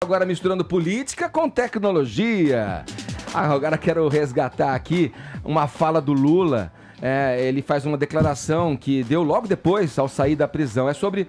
Agora misturando política com tecnologia. Agora quero resgatar aqui uma fala do Lula. Ele faz uma declaração que deu logo depois, ao sair da prisão. É sobre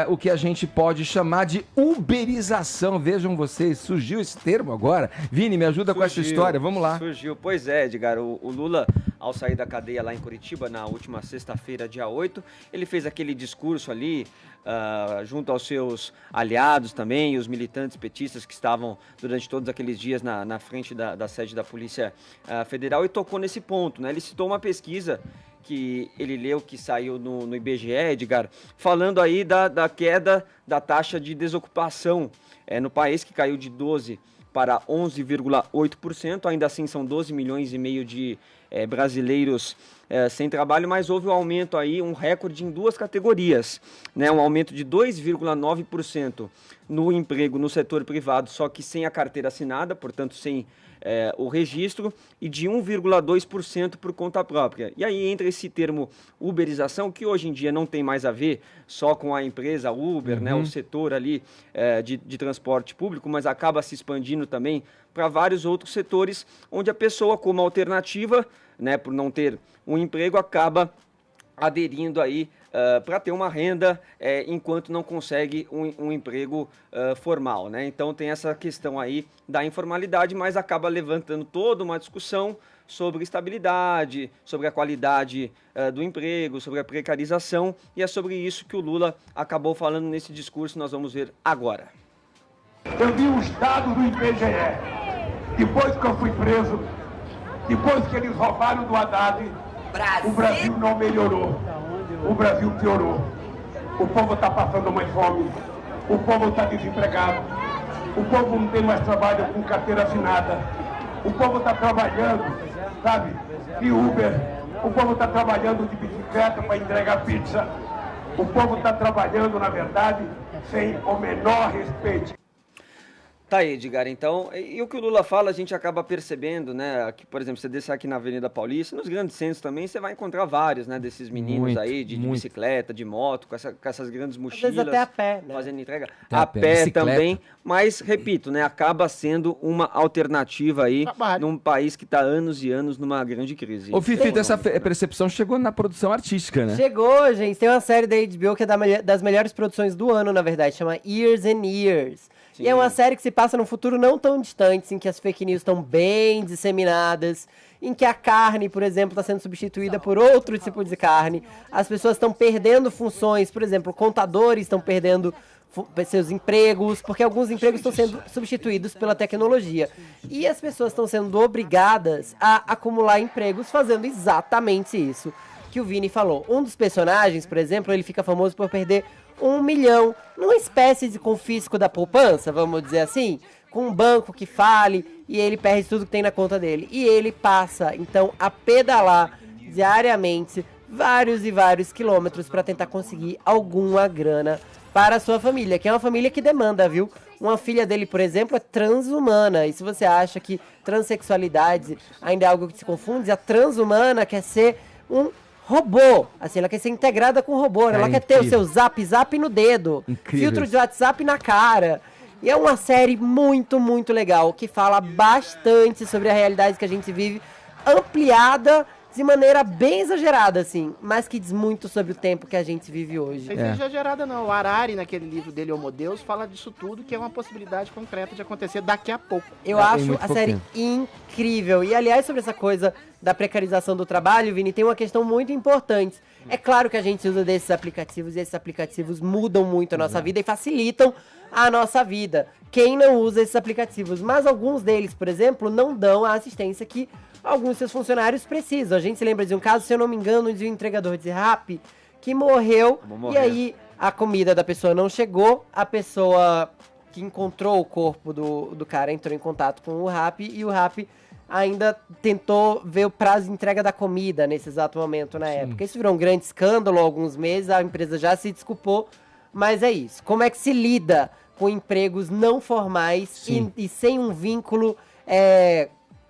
o que a gente pode chamar de uberização. Vejam vocês, surgiu esse termo agora. Vini, me ajuda com essa história, vamos lá. Surgiu, pois é, Edgar. O Lula, ao sair da cadeia lá em Curitiba, na última sexta-feira, dia 8, ele fez aquele discurso ali, junto aos seus aliados também, os militantes petistas que estavam durante todos aqueles dias na frente da sede da Polícia Federal, e tocou nesse ponto, né? Ele citou uma pesquisa que ele leu, que saiu no IBGE, Edgar, falando aí da queda da taxa de desocupação no país, que caiu de 12% para 11,8%, ainda assim são 12 milhões e meio de brasileiros sem trabalho, mas houve um aumento aí, um recorde em duas categorias, né? Um aumento de 2,9% no emprego no setor privado, só que sem a carteira assinada, portanto sem o registro, e de 1,2% por conta própria. E aí entra esse termo uberização, que hoje em dia não tem mais a ver só com a empresa Uber, né, o setor ali de transporte público, mas acaba se expandindo também para vários outros setores, onde a pessoa, como alternativa, né, por não ter um emprego, acaba aderindo aí para ter uma renda enquanto não consegue um emprego formal, né? Então tem essa questão aí da informalidade, mas acaba levantando toda uma discussão sobre estabilidade, sobre a qualidade do emprego, sobre a precarização, e é sobre isso que o Lula acabou falando nesse discurso. Nós vamos ver agora. Eu vi os dados do IBGE, depois que eu fui preso, depois que eles roubaram do Haddad, o Brasil não melhorou, o Brasil piorou. O povo está passando mais fome, o povo está desempregado, o povo não tem mais trabalho com carteira assinada, o povo está trabalhando, sabe, de Uber, o povo está trabalhando de bicicleta para entregar pizza, o povo está trabalhando, na verdade, sem o menor respeito. Tá aí, Edgar, então, e o que o Lula fala, a gente acaba percebendo, né, que, por exemplo, você descer aqui na Avenida Paulista, nos grandes centros também, você vai encontrar vários, né, desses meninos aí, de bicicleta, de moto, com essas grandes mochilas. Às vezes até a pé, né? Fazendo entrega. A pé também, mas, repito, né, acaba sendo uma alternativa aí num país que está anos e anos numa grande crise. Ô, Fifito, essa percepção chegou na produção artística, né? Chegou, gente. Tem uma série da HBO que é das melhores produções do ano, na verdade, chama Years and Years. Sim. E é uma série que se passa num futuro não tão distante, em que as fake news estão bem disseminadas, em que a carne, por exemplo, está sendo substituída por outro tipo de carne. As pessoas estão perdendo funções, por exemplo, contadores estão perdendo seus empregos, porque alguns empregos estão sendo substituídos pela tecnologia. E as pessoas estão sendo obrigadas a acumular empregos fazendo exatamente isso que o Vini falou. Um dos personagens, por exemplo, ele fica famoso por perder 1 milhão, numa espécie de confisco da poupança, vamos dizer assim, com um banco que fale e ele perde tudo que tem na conta dele. E ele passa, então, a pedalar diariamente vários e vários quilômetros para tentar conseguir alguma grana para a sua família, que é uma família que demanda, viu? Uma filha dele, por exemplo, é transhumana. E se você acha que transexualidade ainda é algo que se confunde, a transhumana quer ser um robô, assim, ela quer ser integrada com o robô, ela quer ter o seu zap no dedo, filtro de WhatsApp na cara. E é uma série muito, muito legal, que fala bastante sobre a realidade que a gente vive, ampliada de maneira bem exagerada, assim, mas que diz muito sobre o tempo que a gente vive hoje. Não é exagerada, não. O Harari, naquele livro dele, Homo Deus, fala disso tudo, que é uma possibilidade concreta de acontecer daqui a pouco. Eu acho a série incrível. E, aliás, sobre essa coisa da precarização do trabalho, Vini, tem uma questão muito importante. É claro que a gente usa desses aplicativos, e esses aplicativos mudam muito a nossa vida e facilitam a nossa vida. Quem não usa esses aplicativos? Mas alguns deles, por exemplo, não dão a assistência que alguns seus funcionários precisam. A gente se lembra de um caso, se eu não me engano, de um entregador de Rappi que morreu. E aí a comida da pessoa não chegou, a pessoa que encontrou o corpo do cara entrou em contato com o Rappi e o Rappi ainda tentou ver o prazo de entrega da comida nesse exato momento, na época. Isso virou um grande escândalo há alguns meses, a empresa já se desculpou, mas é isso. Como é que se lida com empregos não formais e sem um vínculo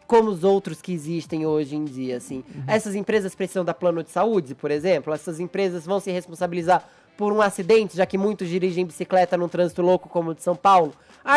como os outros que existem hoje em dia, assim? Essas empresas precisam dar plano de saúde, por exemplo? Essas empresas vão se responsabilizar por um acidente, já que muitos dirigem bicicleta num trânsito louco como o de São Paulo?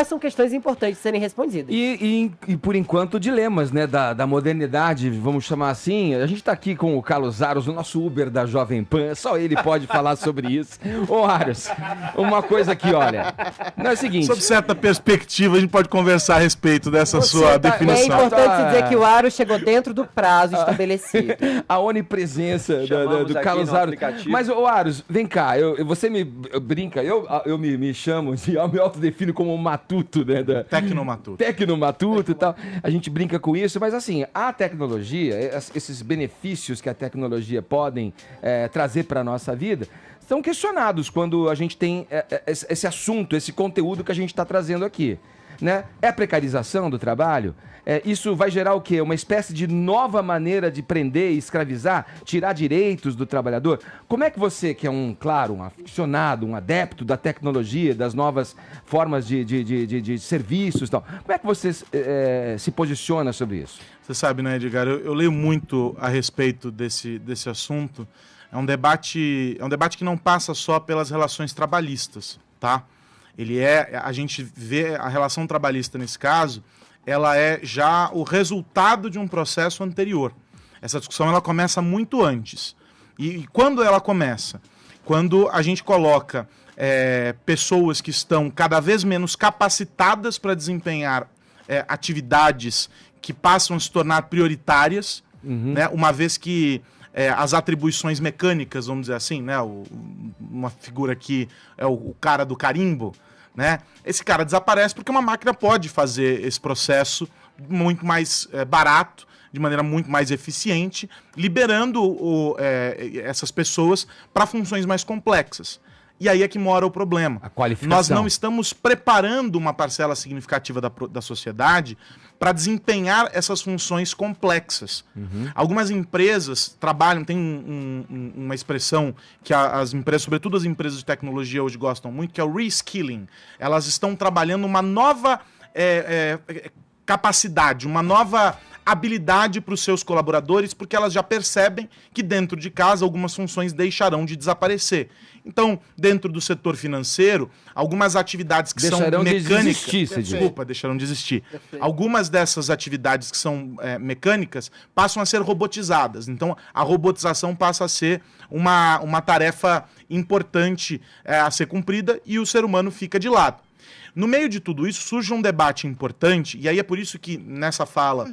São questões importantes de serem respondidas. E por enquanto, dilemas, né, da modernidade, vamos chamar assim. A gente tá aqui com o Carlos Aros, o nosso Uber da Jovem Pan, só ele pode falar sobre isso. Ô, Aros, uma coisa aqui, olha, não é o seguinte... Sob certa perspectiva, a gente pode conversar a respeito dessa sua definição. É importante dizer que o Aros chegou dentro do prazo estabelecido. A onipresença do Carlos Aros. Mas, ô, Aros, vem cá, você me brinca, eu me chamo, eu me autodefino como matuto, né? Tecnomatuto. Tecnomatuto e tal. A gente brinca com isso, mas assim, a tecnologia, esses benefícios que a tecnologia podem trazer para a nossa vida, são questionados quando a gente tem esse assunto, esse conteúdo que a gente está trazendo aqui. Né? É a precarização do trabalho? Isso vai gerar o quê? Uma espécie de nova maneira de prender e escravizar, tirar direitos do trabalhador? Como é que você, que é um aficionado, um adepto da tecnologia, das novas formas de serviços e tal, como é que você se posiciona sobre isso? Você sabe, né, Edgar, eu leio muito a respeito desse assunto. É um debate que não passa só pelas relações trabalhistas, tá? A gente vê a relação trabalhista nesse caso, ela é já o resultado de um processo anterior. Essa discussão ela começa muito antes. E quando ela começa? Quando a gente coloca pessoas que estão cada vez menos capacitadas para desempenhar atividades que passam a se tornar prioritárias, né? Uma vez que as atribuições mecânicas, vamos dizer assim, né? Uma figura que é o cara do carimbo, né? Esse cara desaparece porque uma máquina pode fazer esse processo muito mais barato, de maneira muito mais eficiente, liberando essas pessoas para funções mais complexas. E aí é que mora o problema. A qualificação. Nós não estamos preparando uma parcela significativa da sociedade para desempenhar essas funções complexas. Algumas empresas trabalham, tem uma expressão que as empresas, sobretudo as empresas de tecnologia hoje gostam muito, que é o reskilling. Elas estão trabalhando uma nova capacidade, uma nova habilidade para os seus colaboradores, porque elas já percebem que dentro de casa algumas funções deixarão de desaparecer. Então, dentro do setor financeiro, algumas atividades que são mecânicas... deixarão de existir. Algumas dessas atividades que são mecânicas passam a ser robotizadas. Então, a robotização passa a ser uma tarefa importante a ser cumprida e o ser humano fica de lado. No meio de tudo isso, surge um debate importante, e aí é por isso que nessa fala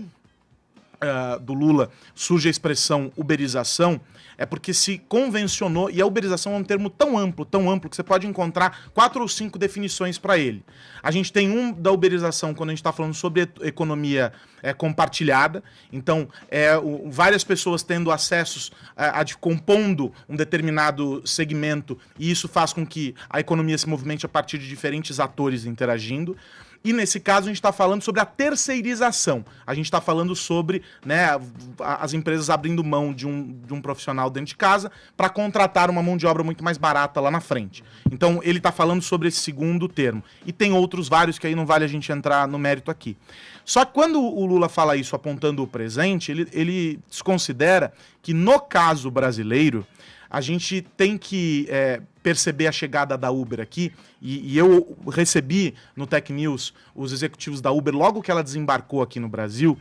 do Lula surge a expressão uberização, é porque se convencionou, e a uberização é um termo tão amplo, que você pode encontrar 4 ou 5 definições para ele. A gente tem da uberização quando a gente está falando sobre economia compartilhada, então várias pessoas tendo acessos, compondo um determinado segmento, e isso faz com que a economia se movimente a partir de diferentes atores interagindo. E nesse caso a gente está falando sobre a terceirização. A gente está falando sobre, né, as empresas abrindo mão de um profissional dentro de casa para contratar uma mão de obra muito mais barata lá na frente. Então ele está falando sobre esse segundo termo. E tem outros vários que aí não vale a gente entrar no mérito aqui. Só que quando o Lula fala isso apontando o presente, ele desconsidera que no caso brasileiro a gente tem que perceber a chegada da Uber aqui, e eu recebi no Tech News os executivos da Uber logo que ela desembarcou aqui no Brasil.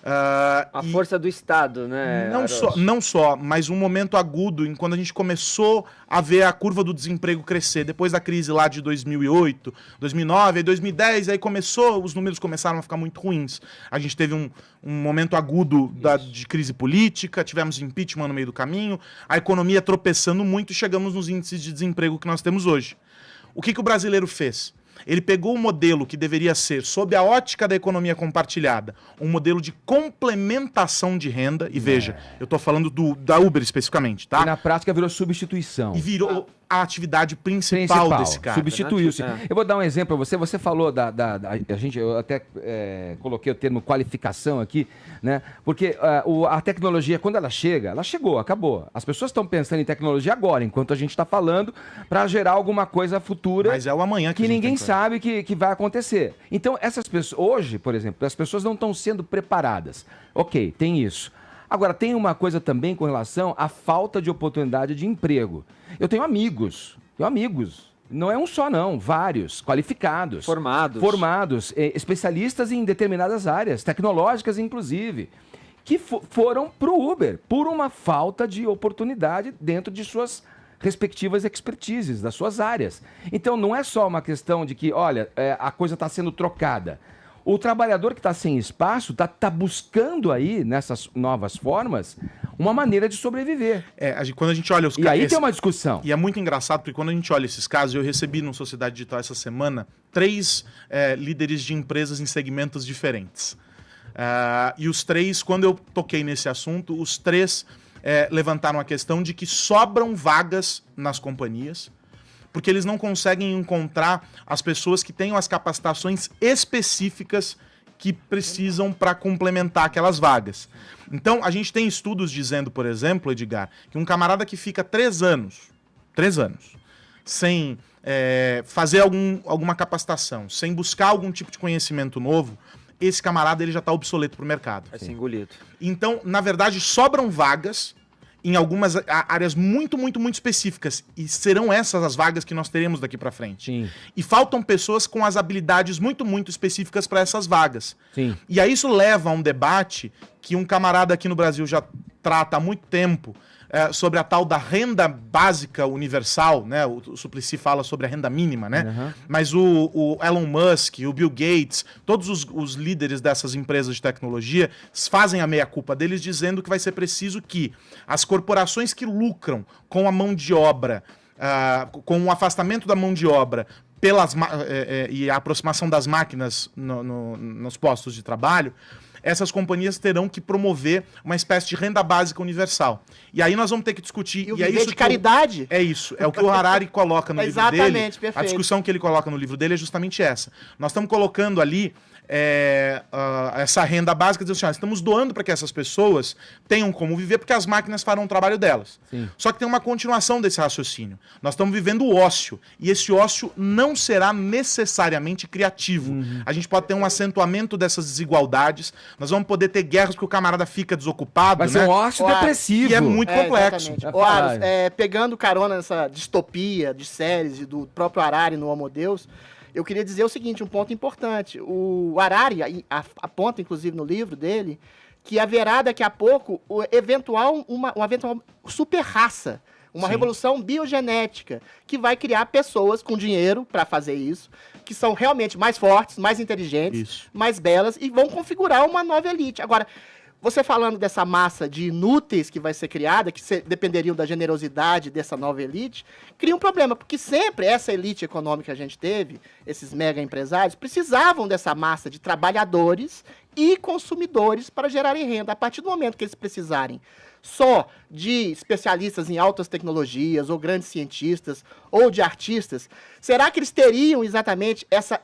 A força do Estado, né? Não só, mas um momento agudo em quando a gente começou a ver a curva do desemprego crescer. Depois da crise lá de 2008, 2009, aí 2010, aí os números começaram a ficar muito ruins. A gente teve um momento agudo de crise política, tivemos impeachment no meio do caminho, a economia tropeçando muito e chegamos nos índices de desemprego que nós temos hoje. O que o brasileiro fez? Ele pegou um modelo que deveria ser, sob a ótica da economia compartilhada, um modelo de complementação de renda, e veja, eu estou falando da Uber especificamente, tá? E na prática virou substituição. E virou a atividade principal desse cara. Substituiu-se. Eu vou dar um exemplo para você. Você falou eu até coloquei o termo qualificação aqui, né? Porque a tecnologia, quando ela chega, ela chegou, acabou. As pessoas estão pensando em tecnologia agora, enquanto a gente está falando, para gerar alguma coisa futura. Mas é o amanhã que ninguém sabe que vai acontecer. Então, essas pessoas, hoje, por exemplo, as pessoas não estão sendo preparadas. Ok, tem isso. Agora, tem uma coisa também com relação à falta de oportunidade de emprego. Eu tenho amigos Tenho amigos. Não é um só, não. Vários. Qualificados. Formados. Especialistas em determinadas áreas, tecnológicas inclusive, que foram para o Uber por uma falta de oportunidade dentro de suas respectivas expertises, das suas áreas. Então, não é só uma questão de que, olha, a coisa está sendo trocada. O trabalhador que está sem espaço está buscando aí, nessas novas formas, uma maneira de sobreviver. Quando a gente olha os casos... E aí tem uma discussão. E é muito engraçado, porque quando a gente olha esses casos, eu recebi no Sociedade Digital essa semana 3 líderes de empresas em segmentos diferentes. E os 3, quando eu toquei nesse assunto, os 3 levantaram a questão de que sobram vagas nas companhias, porque eles não conseguem encontrar as pessoas que tenham as capacitações específicas que precisam para complementar aquelas vagas. Então, a gente tem estudos dizendo, por exemplo, Edgar, que um camarada que fica 3 anos, sem fazer alguma capacitação, sem buscar algum tipo de conhecimento novo, esse camarada ele já está obsoleto para o mercado. Vai ser engolido. Então, na verdade, sobram vagas em algumas áreas muito específicas. E serão essas as vagas que nós teremos daqui para frente. Sim. E faltam pessoas com as habilidades muito específicas para essas vagas. Sim. E aí isso leva a um debate que um camarada aqui no Brasil já trata há muito tempo, sobre a tal da renda básica universal, né? O Suplicy fala sobre a renda mínima, né? Uhum. Mas o Elon Musk, o Bill Gates, todos os líderes dessas empresas de tecnologia fazem a meia-culpa deles, dizendo que vai ser preciso que as corporações que lucram com a mão de obra, com o afastamento da mão de obra e a aproximação das máquinas nos postos de trabalho, essas companhias terão que promover uma espécie de renda básica universal. E aí nós vamos ter que discutir... E é isso de caridade. É isso. É o que o Harari coloca no livro dele. Exatamente, perfeito. A discussão que ele coloca no livro dele é justamente essa. Nós estamos colocando ali essa renda básica, dizendo assim, estamos doando para que essas pessoas tenham como viver, porque as máquinas farão o trabalho delas. Sim. Só que tem uma continuação desse raciocínio. Nós estamos vivendo o ócio, e esse ócio não será necessariamente criativo. Uhum. A gente pode ter um acentuamento dessas desigualdades, nós vamos poder ter guerras porque o camarada fica desocupado. Vai ser um ócio depressivo. E é muito complexo. Aros, pegando carona nessa distopia de séries e do próprio Harari no Homo Deus, eu queria dizer o seguinte, um ponto importante. O Harari aponta, inclusive, no livro dele, que haverá daqui a pouco uma eventual super-raça, uma revolução biogenética, que vai criar pessoas com dinheiro para fazer isso, que são realmente mais fortes, mais inteligentes, mais belas, e vão configurar uma nova elite. Agora, você falando dessa massa de inúteis que vai ser criada, que dependeriam da generosidade dessa nova elite, cria um problema, porque sempre essa elite econômica que a gente teve, esses mega empresários, precisavam dessa massa de trabalhadores e consumidores para gerarem renda. A partir do momento que eles precisarem só de especialistas em altas tecnologias, ou grandes cientistas, ou de artistas, será que eles teriam exatamente essa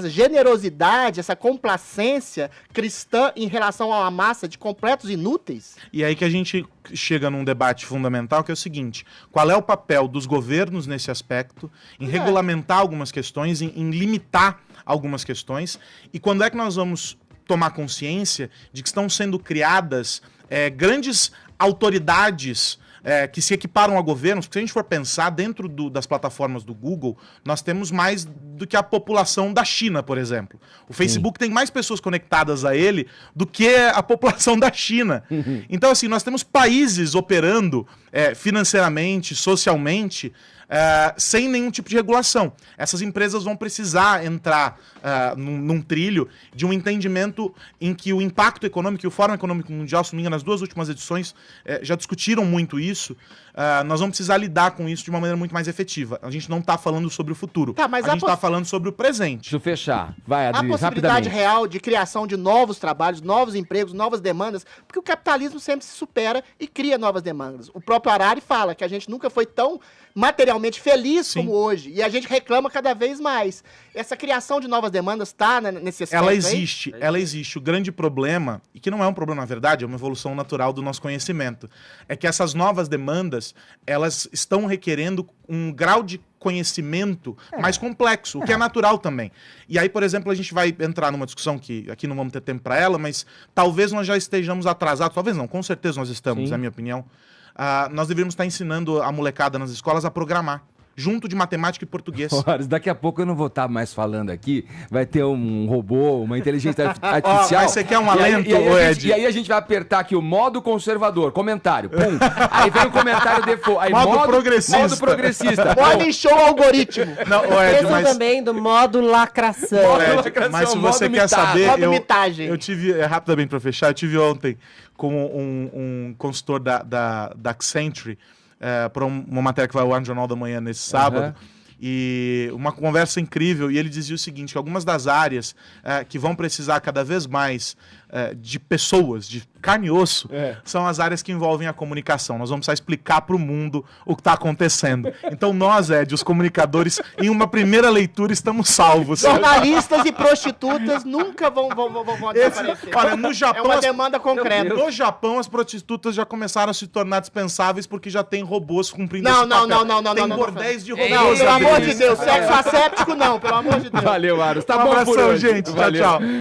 generosidade, essa complacência cristã em relação a uma massa de completos inúteis? E aí que a gente chega num debate fundamental, que é o seguinte: qual é o papel dos governos nesse aspecto, em regulamentar algumas questões, em limitar algumas questões, e quando é que nós vamos tomar consciência de que estão sendo criadas grandes autoridades que se equiparam a governos? Porque se a gente for pensar, dentro das plataformas do Google, nós temos mais do que a população da China, por exemplo. O Facebook tem mais pessoas conectadas a ele do que a população da China. Então, assim, nós temos países operando financeiramente, socialmente, sem nenhum tipo de regulação. Essas empresas vão precisar entrar num trilho de um entendimento em que o impacto econômico e o Fórum Econômico Mundial, se não me engano, nas 2 últimas edições já discutiram muito isso. Nós vamos precisar lidar com isso de uma maneira muito mais efetiva. A gente não está falando sobre o futuro, mas a gente está falando sobre o presente. Deixa eu fechar. Vai, Adri, a possibilidade rapidamente. real de criação de novos trabalhos, novos empregos, novas demandas, porque o capitalismo sempre se supera e cria novas demandas. O próprio Harari fala que a gente nunca foi tão materialmente feliz como hoje, e a gente reclama cada vez mais. Essa criação de novas demandas está nesse aspecto. Ela existe. O grande problema, e que não é um problema na verdade, é uma evolução natural do nosso conhecimento, é que essas novas demandas, elas estão requerendo um grau de conhecimento mais complexo, o que é natural também. E aí, por exemplo, a gente vai entrar numa discussão que aqui não vamos ter tempo para ela, mas talvez nós já estejamos atrasados, talvez não, com certeza nós estamos, na minha opinião. Nós deveríamos estar ensinando a molecada nas escolas a programar. junto de matemática e português. Horas, daqui a pouco eu não vou estar mais falando aqui, vai ter um robô, uma inteligência artificial. Mas você quer um alento, Ed? E aí a gente vai apertar aqui o modo conservador, comentário, pum. Aí vem o comentário default. Aí modo progressista. Modo progressista. Morning show algoritmo. Não, Ed, Esqueçam também do modo lacração. Ed, mas se você quer saber, eu tive, rapidamente para fechar, eu tive ontem com um consultor da Accenture, para uma matéria que vai ao ar no Jornal da Manhã nesse sábado, e uma conversa incrível, e ele dizia o seguinte, que algumas das áreas que vão precisar cada vez mais de pessoas, de carne e osso, são as áreas que envolvem a comunicação. Nós vamos precisar explicar para o mundo o que está acontecendo. Então nós, Ed, os comunicadores, em uma primeira leitura estamos salvos. Jornalistas e prostitutas nunca vão desaparecer. Olha, no Japão... É uma demanda concreta. No Japão, as prostitutas já começaram a se tornar dispensáveis porque já tem robôs cumprindo Não, esse papel. não. Tem bordéis de robôs. Não, pelo amor de Deus, sexo asséptico não, pelo amor de Deus. Valeu, Aros. Tá Um bom abração, por hoje. gente. Valeu. Tchau, tchau.